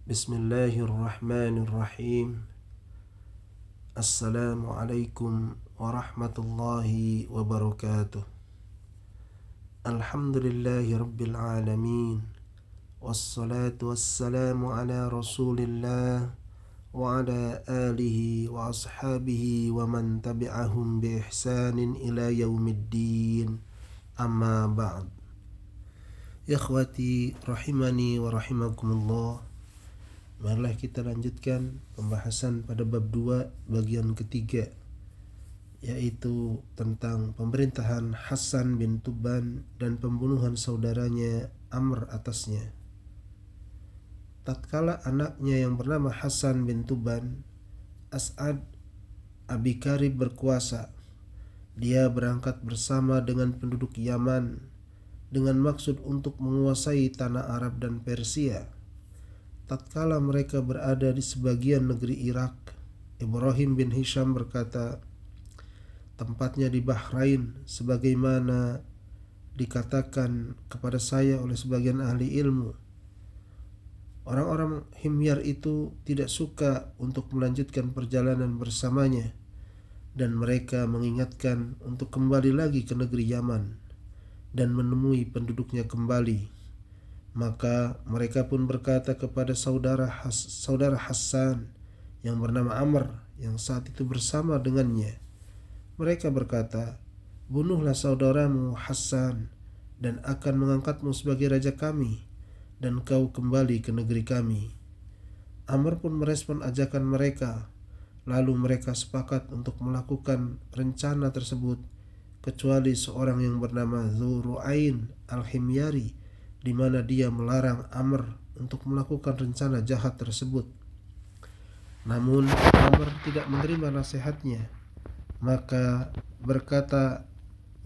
Bismillahirrahmanirrahim. Assalamualaikum warahmatullahi wabarakatuh. Alhamdulillahi rabbil alamin. Wassalatu wassalamu ala rasulillah wa ala alihi wa ashabihi wa man tabi'ahum bi ihsanin ila yaumiddin. Amma ba'd. Ikhwati rahimani wa rahimakumullah. Marilah kita lanjutkan pembahasan pada bab 2 bagian ketiga, yaitu tentang pemerintahan Hassan bin Tuban dan pembunuhan saudaranya Amr atasnya. Tatkala anaknya yang bernama Hassan bin Tuban, As'ad Abi Karib berkuasa, dia berangkat bersama dengan penduduk Yaman dengan maksud untuk menguasai tanah Arab dan Persia. Tatkala mereka berada di sebagian negeri Irak, Ibrahim bin Hisham berkata, tempatnya di Bahrain, sebagaimana dikatakan kepada saya oleh sebagian ahli ilmu. Orang-orang Himyar itu tidak suka untuk melanjutkan perjalanan bersamanya, dan mereka mengingatkan untuk kembali lagi ke negeri Yaman dan menemui penduduknya kembali. Maka mereka pun berkata kepada saudara Hassan yang bernama Amr yang saat itu bersama dengannya. Mereka berkata, bunuhlah saudaramu Hassan dan akan mengangkatmu sebagai raja kami, dan kau kembali ke negeri kami. Amr pun merespon ajakan mereka. Lalu mereka sepakat untuk melakukan rencana tersebut, kecuali seorang yang bernama Dzu Ru'ain al-Himyari, di mana dia melarang Amr untuk melakukan rencana jahat tersebut. Namun Amr tidak menerima nasihatnya. Maka berkata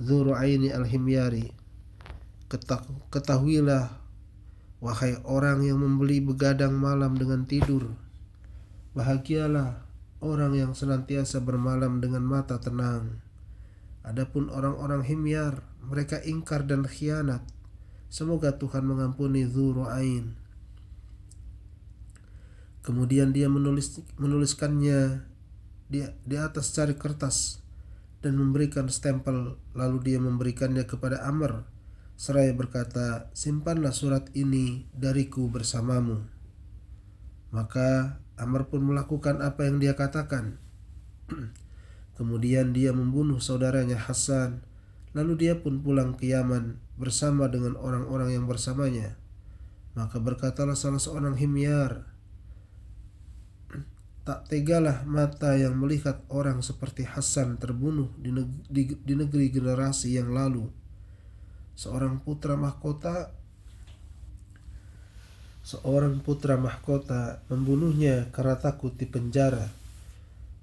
Dzu Ru'ain al-Himyari, ketahuilah wahai orang yang membeli begadang malam dengan tidur, bahagialah orang yang senantiasa bermalam dengan mata tenang. Adapun orang-orang Himyar, mereka ingkar dan khianat. Semoga Tuhan mengampuni Dzu Ru'ain. Kemudian dia menuliskannya di atas cari kertas dan memberikan stempel. Lalu dia memberikannya kepada Amr seraya berkata, simpanlah surat ini dariku bersamamu. Maka Amr pun melakukan apa yang dia katakan. Kemudian dia membunuh saudaranya Hassan. Lalu dia pun pulang ke Yaman bersama dengan orang-orang yang bersamanya. Maka berkatalah salah seorang Himyar, tak tegalah mata yang melihat orang seperti Hassan terbunuh di negeri generasi yang lalu. Seorang putra mahkota membunuhnya karena takut di penjara.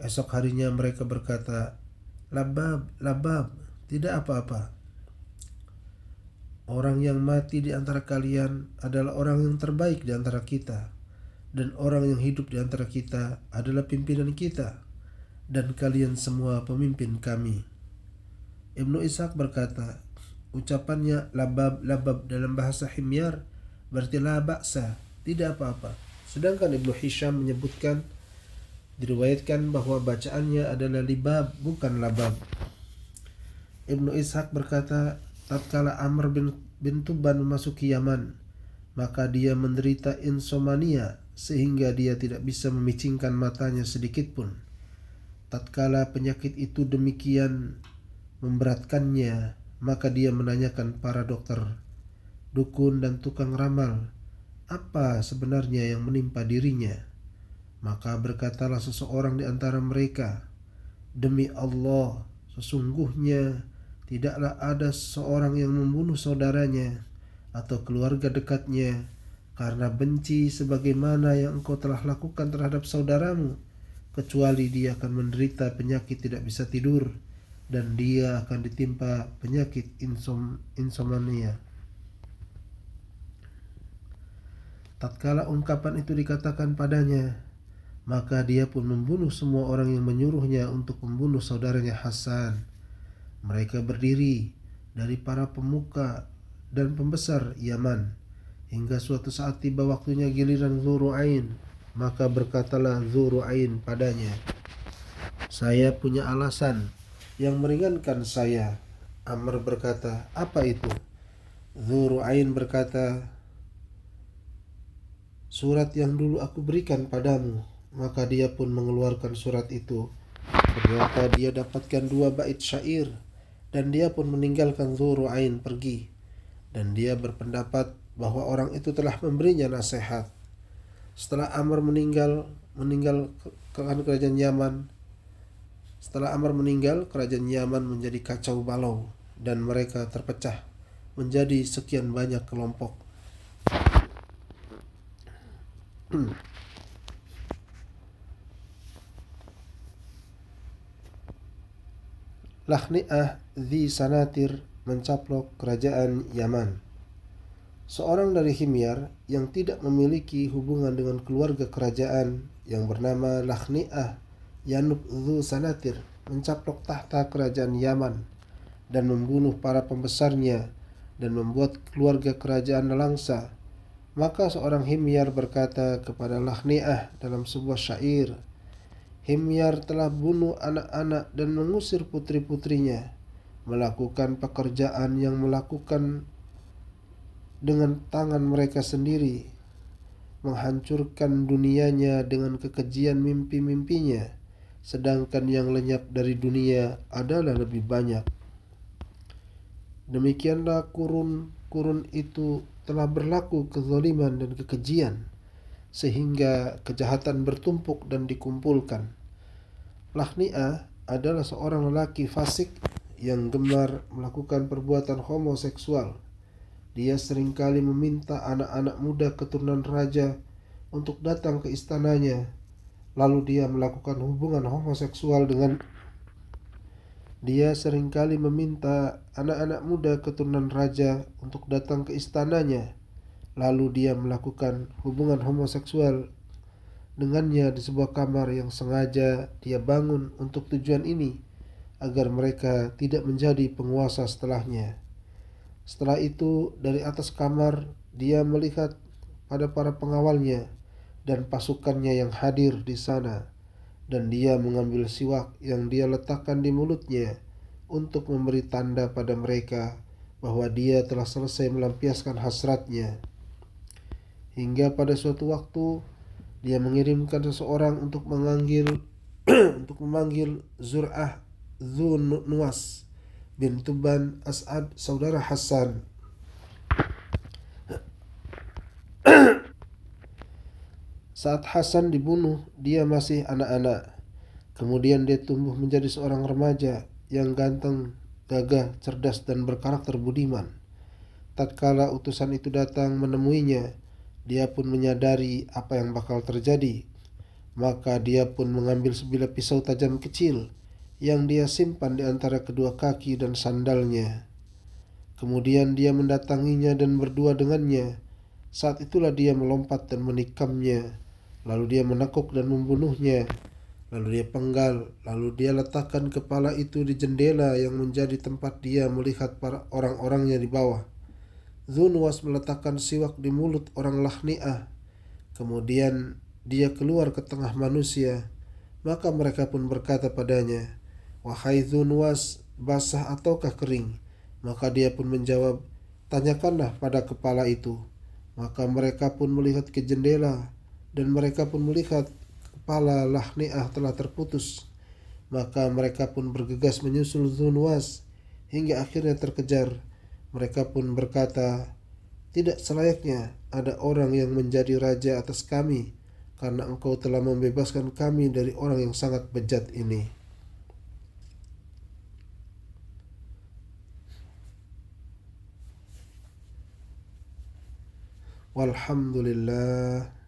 Esok harinya mereka berkata, Labab, tidak apa-apa. Orang yang mati di antara kalian adalah orang yang terbaik di antara kita, dan orang yang hidup di antara kita adalah pimpinan kita, dan kalian semua pemimpin kami. Ibnu Ishaq berkata, ucapannya labab dalam bahasa Himyar berarti la ba'sa, tidak apa-apa. Sedangkan Ibnu Hisham menyebutkan, diriwayatkan bahwa bacaannya adalah libab, bukan labab. Ibnu Ishaq berkata, tatkala Amr bin Tuban memasuki Yaman, maka dia menderita insomnia sehingga dia tidak bisa memicingkan matanya sedikit pun. Tatkala penyakit itu demikian memberatkannya, maka dia menanyakan para dokter, dukun dan tukang ramal, apa sebenarnya yang menimpa dirinya. Maka berkatalah seseorang di antara mereka, demi Allah, sesungguhnya tidaklah ada seorang yang membunuh saudaranya atau keluarga dekatnya karena benci sebagaimana yang engkau telah lakukan terhadap saudaramu, kecuali dia akan menderita penyakit tidak bisa tidur, dan dia akan ditimpa penyakit insomnia. Tatkala ungkapan itu dikatakan padanya, maka dia pun membunuh semua orang yang menyuruhnya untuk membunuh saudaranya Hassan. Mereka berdiri dari para pemuka dan pembesar Yaman hingga suatu saat tiba waktunya giliran Dzurru'ain, maka berkatalah Dzurru'ain padanya, saya punya alasan yang meringankan saya. Amr berkata, apa itu? Dzurru'ain berkata, surat yang dulu aku berikan padamu. Maka dia pun mengeluarkan surat itu. Ternyata dia dapatkan 2 bait syair, dan dia pun meninggalkan Dzurru'ain pergi. Dan dia berpendapat bahwa orang itu telah memberinya nasihat. Setelah Amr meninggal kerajaan Yaman, kerajaan Yaman menjadi kacau balau dan mereka terpecah menjadi sekian banyak kelompok. Lakhni'ah Dzi Sanatir mencaplok kerajaan Yaman. Seorang dari Himyar yang tidak memiliki hubungan dengan keluarga kerajaan yang bernama Lakhni'ah Yanub Dzu Sanatir mencaplok tahta kerajaan Yaman dan membunuh para pembesarnya dan membuat keluarga kerajaan nelangsa. Maka seorang Himyar berkata kepada Lakhni'ah dalam sebuah syair, Himyar telah bunuh anak-anak dan mengusir putri-putrinya, melakukan pekerjaan yang melakukan dengan tangan mereka sendiri, menghancurkan dunianya dengan kekejian mimpi-mimpinya, sedangkan yang lenyap dari dunia adalah lebih banyak. Demikianlah kurun itu telah berlaku kezaliman dan kekejian, sehingga kejahatan bertumpuk dan dikumpulkan. Lakhni'ah adalah seorang lelaki fasik yang gemar melakukan perbuatan homoseksual. Dia seringkali meminta anak-anak muda keturunan raja untuk datang ke istananya, lalu dia melakukan hubungan homoseksual dengan dengannya di sebuah kamar yang sengaja dia bangun untuk tujuan ini, agar mereka tidak menjadi penguasa setelahnya. Setelah itu, dari atas kamar dia melihat pada para pengawalnya dan pasukannya yang hadir di sana, dan dia mengambil siwak yang dia letakkan di mulutnya untuk memberi tanda pada mereka bahwa dia telah selesai melampiaskan hasratnya. Hingga pada suatu waktu dia mengirimkan seseorang untuk memanggil Zur'ah Dzu Nuwas bin Tuban As'ad, saudara Hasan. Saat Hasan dibunuh, dia masih anak-anak. Kemudian dia tumbuh menjadi seorang remaja yang ganteng, gagah, cerdas, dan berkarakter budiman. Tatkala utusan itu datang menemuinya, dia pun menyadari apa yang bakal terjadi. Maka dia pun mengambil sebilah pisau tajam kecil yang dia simpan di antara kedua kaki dan sandalnya. Kemudian dia mendatanginya dan berdua dengannya. Saat itulah dia melompat dan menikamnya. Lalu dia menekuk dan membunuhnya. Lalu dia penggal. Lalu dia letakkan kepala itu di jendela yang menjadi tempat dia melihat para orang-orangnya di bawah. Dzu Nuwas meletakkan siwak di mulut orang Lakhni'ah. Kemudian dia keluar ke tengah manusia. Maka mereka pun berkata padanya, wahai Dzu Nuwas, basah ataukah kering? Maka dia pun menjawab, tanyakanlah pada kepala itu. Maka mereka pun melihat ke jendela, dan mereka pun melihat kepala Lakhni'ah telah terputus. Maka mereka pun bergegas menyusul Dzu Nuwas, hingga akhirnya terkejar. Mereka pun berkata, tidak selayaknya ada orang yang menjadi raja atas kami, karena engkau telah membebaskan kami dari orang yang sangat bejat ini. Walhamdulillah.